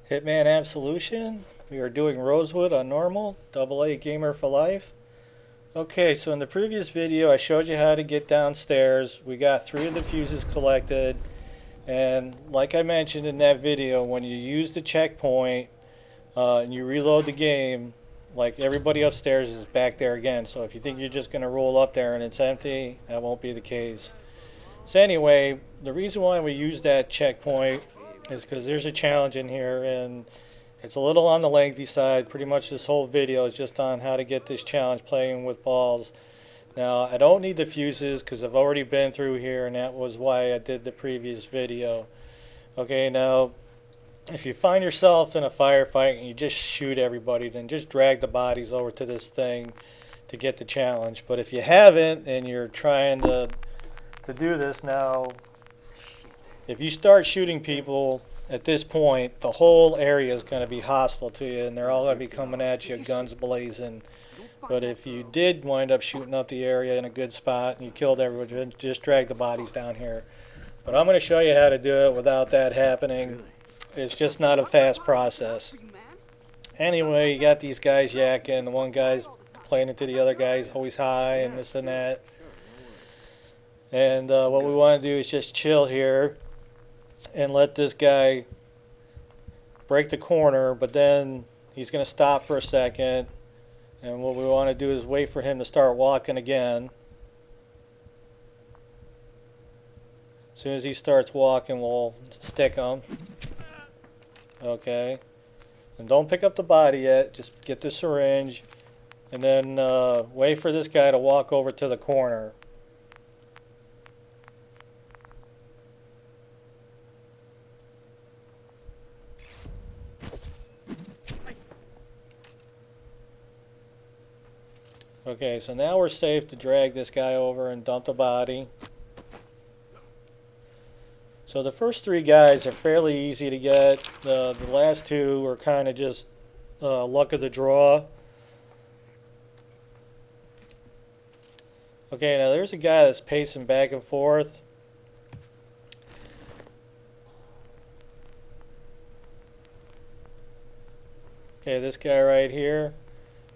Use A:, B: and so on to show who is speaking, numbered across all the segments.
A: Hitman Absolution. We are doing Rosewood on normal, AA gamer for life. Okay, so in the previous video I showed you how to get downstairs. We got 3 of the fuses collected, and like I mentioned in that video, when you use the checkpoint and you reload the game, like everybody upstairs is back there again. So if you think you're just going to roll up there and it's empty, that won't be the case. So anyway, the reason why we use that checkpoint is because there's a challenge in here, and it's a little on the lengthy side. Pretty much this whole video is just on how to get this challenge playing with balls. Now, I don't need the fuses because I've already been through here, and that was why I did the previous video. Okay, now, if you find yourself in a firefight and you just shoot everybody, then just drag the bodies over to this thing to get the challenge. But if you haven't and you're trying to do this now, if you start shooting people at this point, the whole area is going to be hostile to you, and they're all going to be coming at you, guns blazing. But if you did wind up shooting up the area in a good spot and you killed everyone, just drag the bodies down here. But I'm going to show you how to do it without that happening. It's just not a fast process. Anyway, you got these guys yakking. The one guy's complaining to the other guy, he's always high and this and that. And what we want to do is just chill here and let this guy break the corner, but then he's going to stop for a second, and what we want to do is wait for him to start walking again. As soon as he starts walking, we'll stick him. Okay, and don't pick up the body yet, just get the syringe, and then wait for this guy to walk over to the corner. Okay, so now we're safe to drag this guy over and dump the body. So the first 3 guys are fairly easy to get. The last 2 are kind of just luck of the draw. Okay, now there's a guy that's pacing back and forth. Okay, this guy right here.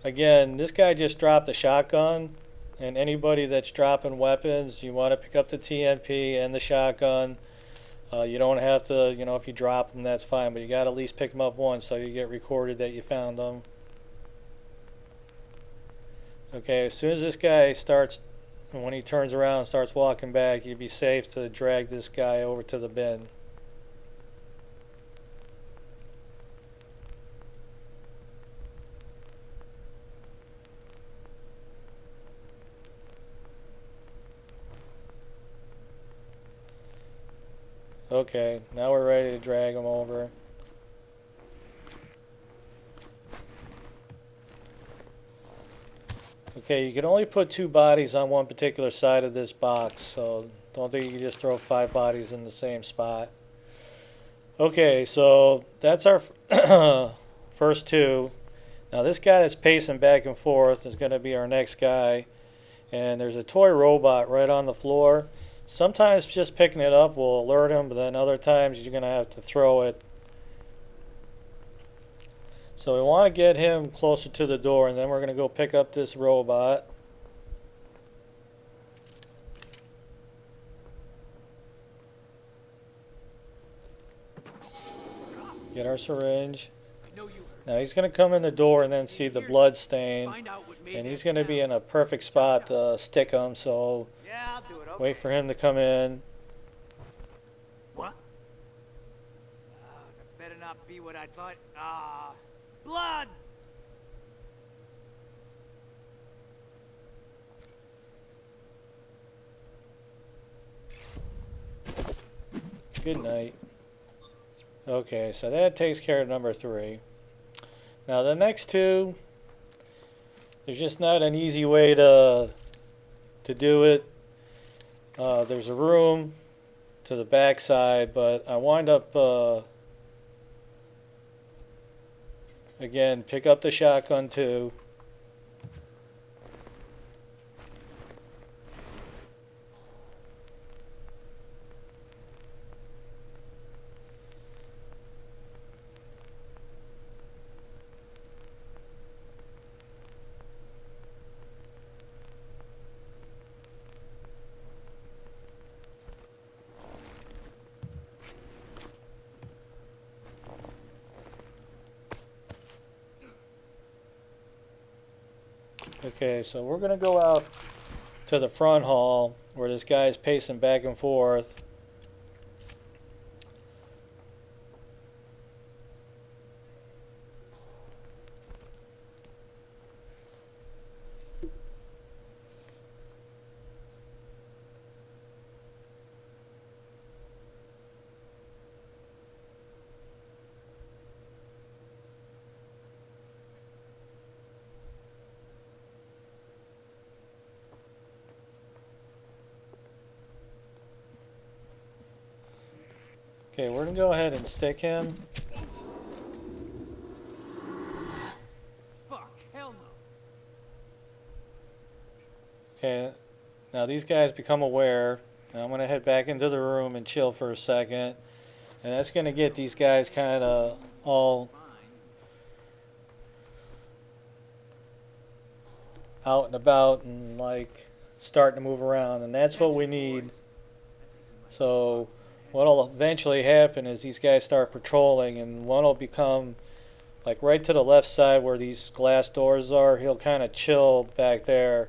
A: Again, this guy just dropped a shotgun, and anybody that's dropping weapons, you want to pick up the TMP and the shotgun. You don't have to, if you drop them, that's fine, but you got to at least pick them up once so you get recorded that you found them. Okay, as soon as this guy starts, when he turns around and starts walking back, you'd be safe to drag this guy over to the bin. Okay, now we're ready to drag them over. Okay, you can only put 2 bodies on one particular side of this box, so don't think you can just throw 5 bodies in the same spot. Okay, so that's our first 2. Now this guy that's pacing back and forth is going to be our next guy, and there's a toy robot right on the floor. Sometimes just picking it up will alert him, but then other times you're going to have to throw it. So we want to get him closer to the door, and then we're going to go pick up this robot. Get our syringe. Now he's going to come in the door and then see the blood stain, and he's going to be in a perfect spot to stick him, so wait for him to come in.
B: What? That better not be what I thought. Ah, blood!
A: Good night. Okay, so that takes care of number 3. Now the next 2, there's just not an easy way to do it. There's a room to the back side, but I wind up again, pick up the shotgun too. Okay, so we're going to go out to the front hall where this guy's pacing back and forth. Okay, we're going to go ahead and stick him.
B: Fuck, hell no.
A: Okay, now these guys become aware. Now I'm going to head back into the room and chill for a second. And that's going to get these guys kind of all out and about and like starting to move around. And that's what we need. So what'll eventually happen is these guys start patrolling, and one will become like right to the left side where these glass doors are. He'll kind of chill back there,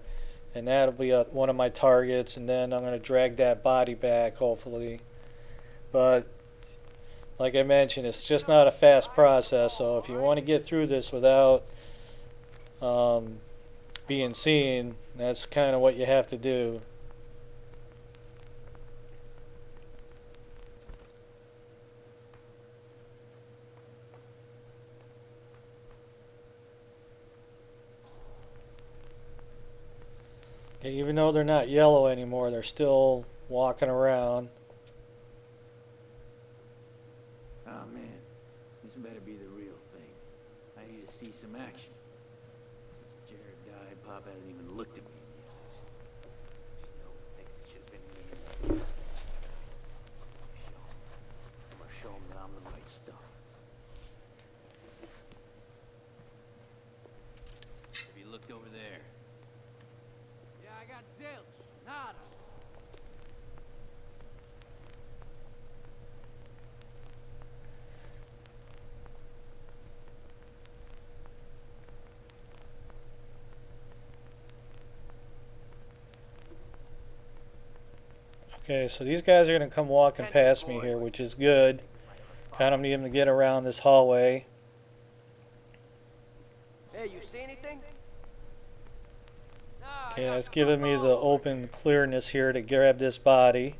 A: and that'll be one of my targets, and then I'm going to drag that body back hopefully. But like I mentioned, it's just not a fast process, so if you want to get through this without being seen, that's kind of what you have to do. Okay, even though they're not yellow anymore, they're still walking around.
C: Oh man, this better be the real thing. I need to see some action. Since Jared died, Pop hasn't even looked at me in the eyes. Just know things should have been me. I'm gonna show him that I'm the right stuff. Have you looked over there?
B: Yeah, I got zilch. Nada.
A: Okay, so these guys are going to come walking past me here, which is good. Kind of need them to get around this hallway.
B: Hey, you see anything? Nah,
A: Okay, that's giving me the open clearness here to grab this body.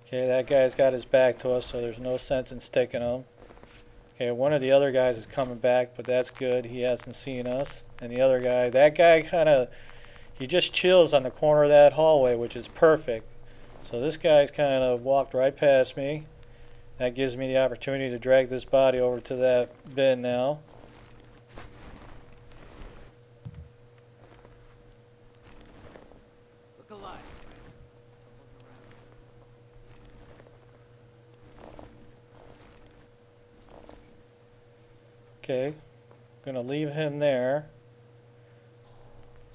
A: Okay, that guy's got his back to us, so there's no sense in sticking him. Okay, one of the other guys is coming back, but that's good. He hasn't seen us. And the other guy, that guy kind of, he just chills on the corner of that hallway, which is perfect. So this guy's kind of walked right past me. That gives me the opportunity to drag this body over to that bin now.
B: Look alive.
A: Okay, gonna leave him there,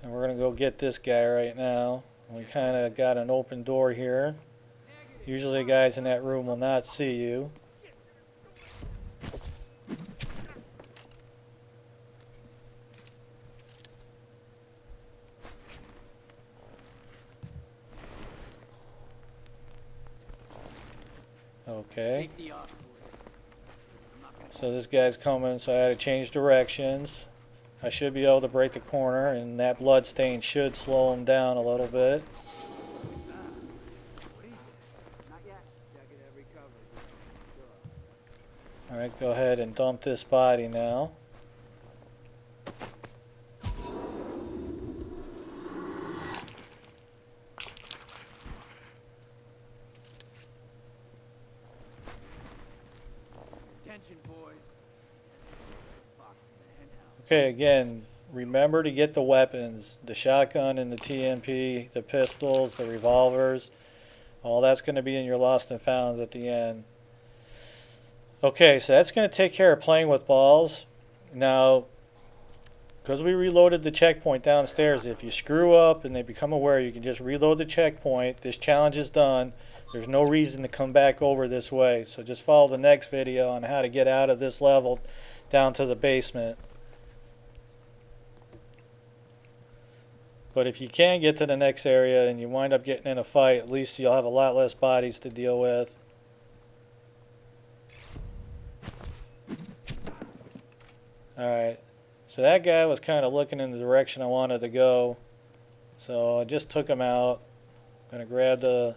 A: and we're gonna go get this guy right now. We kind of got an open door here. Usually guys in that room will not see you. Okay.
B: Safety off.
A: So this guy's coming, so I had to change directions. I should be able to break the corner, and that blood stain should slow him down a little bit.
B: Not yet. Checking every cover.
A: Alright, go ahead and dump this body now.
B: Attention, boys.
A: Okay, again, remember to get the weapons, the shotgun and the TMP, the pistols, the revolvers. All that's going to be in your lost and founds at the end. Okay, so that's going to take care of playing with balls. Now, because we reloaded the checkpoint downstairs, if you screw up and they become aware, you can just reload the checkpoint. This challenge is done. There's no reason to come back over this way. So just follow the next video on how to get out of this level down to the basement. But if you can get to the next area and you wind up getting in a fight, at least you'll have a lot less bodies to deal with. Alright, so that guy was kind of looking in the direction I wanted to go. So I just took him out. I'm going to grab the...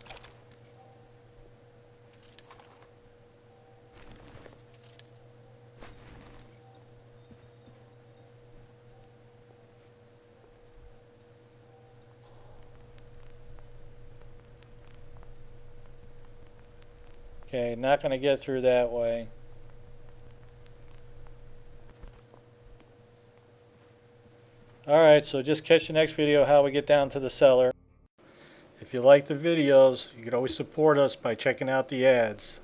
A: Okay, not going to get through that way. Alright, so just catch the next video how we get down to the cellar. If you like the videos, you can always support us by checking out the ads.